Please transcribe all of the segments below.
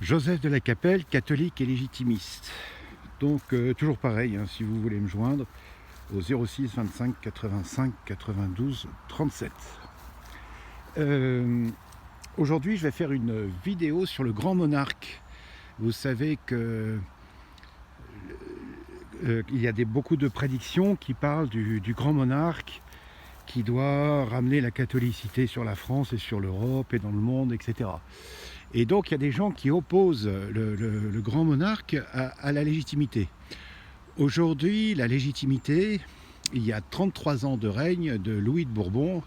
Joseph de la Capelle, catholique et légitimiste. Donc toujours pareil, hein, si vous voulez me joindre, au 06 25 85 92 37. Aujourd'hui, je vais faire une vidéo sur le grand monarque. Vous savez que il y a beaucoup de prédictions qui parlent du grand monarque qui doit ramener la catholicité sur la France et sur l'Europe et dans le monde, etc. Et donc il y a des gens qui opposent le grand monarque à la légitimité. Aujourd'hui, la légitimité, il y a 33 ans de règne de Louis de Bourbon,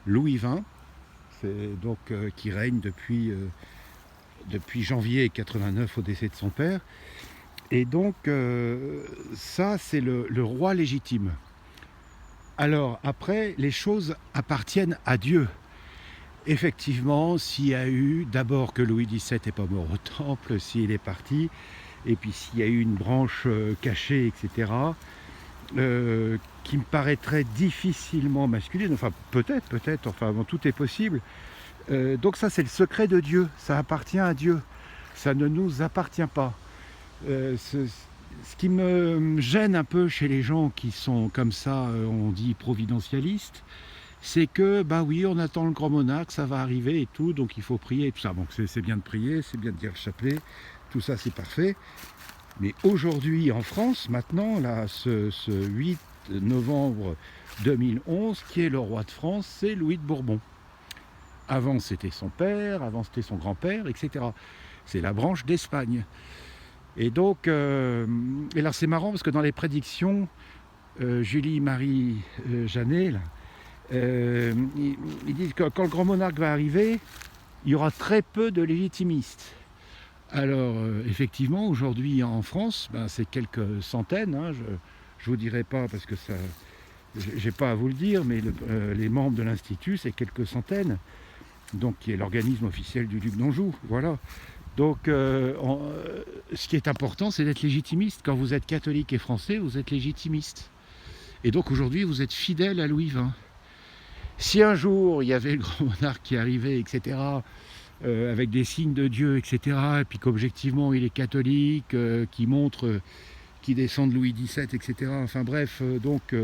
Louis XX, donc, qui règne depuis janvier 89 au décès de son père. Et donc ça, c'est le roi légitime. Alors après, les choses appartiennent à Dieu. Effectivement, s'il y a eu d'abord que Louis XVII n'est pas mort au temple, s'il est parti, et puis s'il y a eu une branche cachée, etc., qui me paraîtrait difficilement masculine, enfin peut-être, enfin bon, tout est possible. Donc ça, c'est le secret de Dieu, ça appartient à Dieu, ça ne nous appartient pas. Ce qui me gêne un peu chez les gens qui sont comme ça, on dit providentialistes, c'est que, bah oui, on attend le grand monarque, ça va arriver et tout, donc il faut prier et tout ça. Donc c'est bien de prier, c'est bien de dire le chapelet, tout ça c'est parfait. Mais aujourd'hui en France, maintenant, là, ce 8 novembre 2011, qui est le roi de France, c'est Louis de Bourbon. Avant c'était son père, avant c'était son grand-père, etc. C'est la branche d'Espagne. Et donc, et là c'est marrant parce que dans les prédictions, Julie-Marie Jeannet, là, ils disent que quand le grand monarque va arriver, il y aura très peu de légitimistes. Alors, effectivement, aujourd'hui en France, ben, c'est quelques centaines, hein, je ne vous dirai pas parce que ça, j'ai pas à vous le dire, mais les membres de l'Institut, c'est quelques centaines, donc qui est l'organisme officiel du duc d'Anjou, voilà. Donc, ce qui est important, c'est d'être légitimiste. Quand vous êtes catholique et français, vous êtes légitimiste. Et donc aujourd'hui, vous êtes fidèle à Louis XX. Si un jour, il y avait le grand monarque qui arrivait, etc., avec des signes de Dieu, etc., et puis qu'objectivement, il est catholique, qui montre qu'il descend de Louis XVII, etc., enfin bref, donc,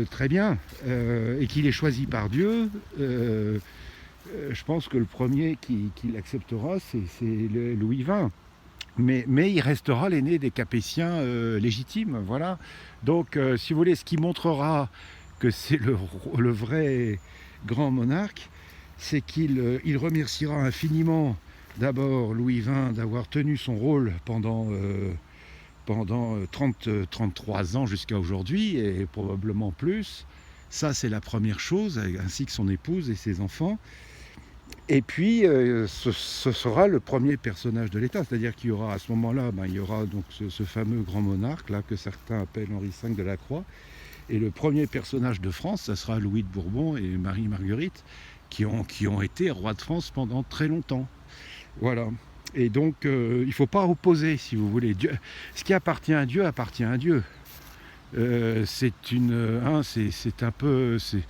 très bien, et qu'il est choisi par Dieu, je pense que le premier qui l'acceptera, c'est Louis XX. Mais il restera l'aîné des Capétiens légitimes, voilà. Donc, si vous voulez, ce qui montrera que c'est le vrai grand monarque, c'est qu'il remerciera infiniment d'abord Louis XX d'avoir tenu son rôle pendant 33 ans jusqu'à aujourd'hui, et probablement plus. Ça, c'est la première chose, ainsi que son épouse et ses enfants. Et puis, ce sera le premier personnage de l'État, c'est-à-dire qu'il y aura à ce moment-là, ben, il y aura donc ce fameux grand monarque là, que certains appellent Henri V de la Croix, et le premier personnage de France, ça sera Louis de Bourbon et Marie-Marguerite, qui ont été rois de France pendant très longtemps. Voilà. Et donc, il ne faut pas opposer, si vous voulez. Dieu, ce qui appartient à Dieu appartient à Dieu. C'est un peu, c'est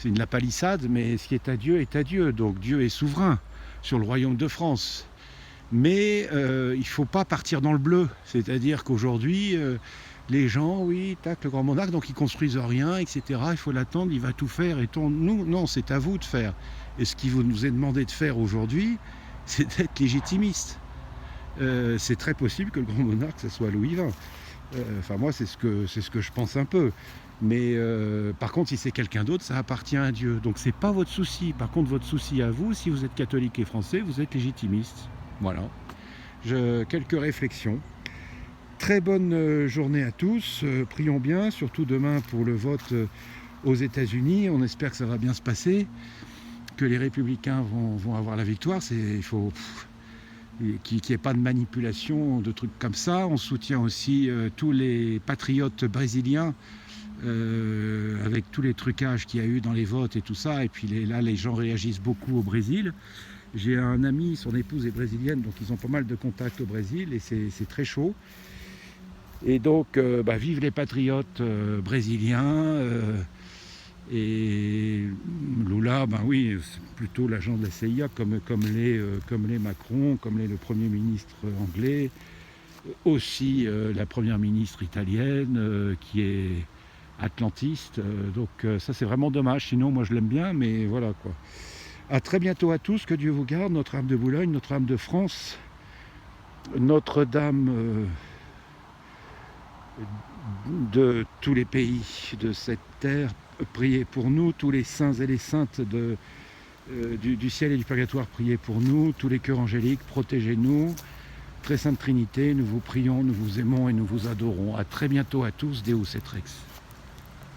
une la palissade, mais ce qui est à Dieu est à Dieu. Donc Dieu est souverain sur le royaume de France. Mais il ne faut pas partir dans le bleu. C'est-à-dire qu'aujourd'hui, les gens, oui, tac, le grand monarque, donc ils construisent rien, etc. Il faut l'attendre, il va tout faire. Et nous, non, c'est à vous de faire. Et ce qui vous nous est demandé de faire aujourd'hui, c'est d'être légitimiste. C'est très possible que le grand monarque, ce soit Louis XX. Enfin, moi, c'est ce que je pense un peu. Mais par contre, si c'est quelqu'un d'autre, ça appartient à Dieu. Donc, c'est pas votre souci. Par contre, votre souci à vous, si vous êtes catholique et français, vous êtes légitimiste. Voilà. Quelques réflexions. Très bonne journée à tous. Prions bien, surtout demain pour le vote aux États-Unis. On espère que ça va bien se passer, que les républicains vont avoir la victoire. Il faut qu'il n'y ait pas de manipulation, de trucs comme ça. On soutient aussi tous les patriotes brésiliens avec tous les trucages qu'il y a eu dans les votes et tout ça. Et puis là, les gens réagissent beaucoup au Brésil. J'ai un ami, son épouse est brésilienne, donc ils ont pas mal de contacts au Brésil et c'est très chaud. Et donc, vive les patriotes brésiliens. Et Lula, ben oui, c'est plutôt l'agent de la CIA, comme l'est Macron, comme l'est le Premier ministre anglais, aussi la Première ministre italienne, qui est atlantiste. Donc ça, c'est vraiment dommage. Sinon, moi, je l'aime bien, mais voilà, quoi. À très bientôt à tous, que Dieu vous garde, Notre-Dame de Boulogne, Notre-Dame de France, Notre-Dame de tous les pays de cette terre, priez pour nous, tous les saints et les saintes du ciel et du purgatoire, priez pour nous, tous les cœurs angéliques, protégez-nous. Très Sainte Trinité, nous vous prions, nous vous aimons et nous vous adorons. À très bientôt à tous, Deus et Rex.